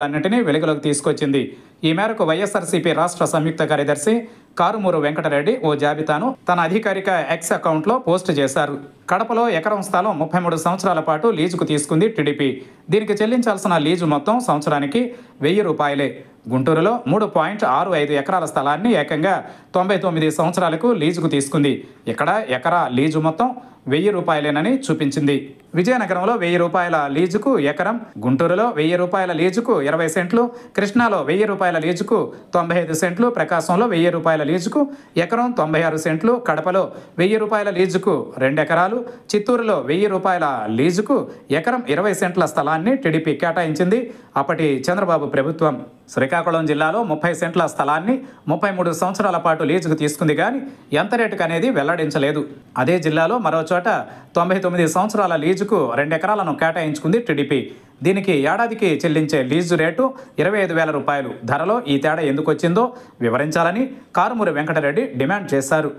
అన్నింటినీ వెలుగులోకి తీసుకొచ్చింది. ఈ మేరకు వైఎస్ఆర్సీపీ రాష్ట్ర సంయుక్త కార్యదర్శి కారుమూరు వెంకటరెడ్డి ఓ జాబితాను తన అధికారిక ఎక్స్ అకౌంట్లో పోస్టు చేశారు. కడపలో ఎకరం స్థలం 33 సంవత్సరాల పాటు లీజుకు తీసుకుంది టీడీపీ. దీనికి చెల్లించాల్సిన లీజు మొత్తం సంవత్సరానికి ₹1000. గుంటూరులో 3.65 ఎకరాల స్థలాన్ని ఏకంగా 99 సంవత్సరాలకు లీజుకు తీసుకుంది. ఇక్కడ ఎకరా లీజు మొత్తం ₹1000 చూపించింది. విజయనగరంలో ₹1000 లీజుకు ఎకరం, గుంటూరులో ₹1000 లీజుకు 20 సెంట్లు, కృష్ణాలో ₹1000 లీజుకు 95 సెంట్లు, ప్రకాశంలో ₹1000 లీజుకు ఎకరం 96 సెంట్లు, కడపలో ₹1000 లీజుకు 2 ఎకరాలు, చిత్తూరులో ₹1000 లీజుకు ఎకరం 20 సెంట్ల స్థలాన్ని టీడీపీ కేటాయించింది అప్పటి చంద్రబాబు ప్రభుత్వం. శ్రీకాకుళం జిల్లాలో 30 సెంట్ల స్థలాన్ని 33 సంవత్సరాల పాటు లీజుకు తీసుకుంది కానీ ఎంత రేటుకు అనేది వెల్లడించలేదు. అదే జిల్లాలో మరో చోట 99 సంవత్సరాల లీజుకు 2 ఎకరాలను కేటాయించుకుంది టీడీపీ. దీనికి ఏడాదికి చెల్లించే లీజు రేటు ₹25,000. ధరలో ఈ తేడా ఎందుకు వచ్చిందో వివరించాలని కారుమూరి వెంకటరెడ్డి డిమాండ్ చేశారు.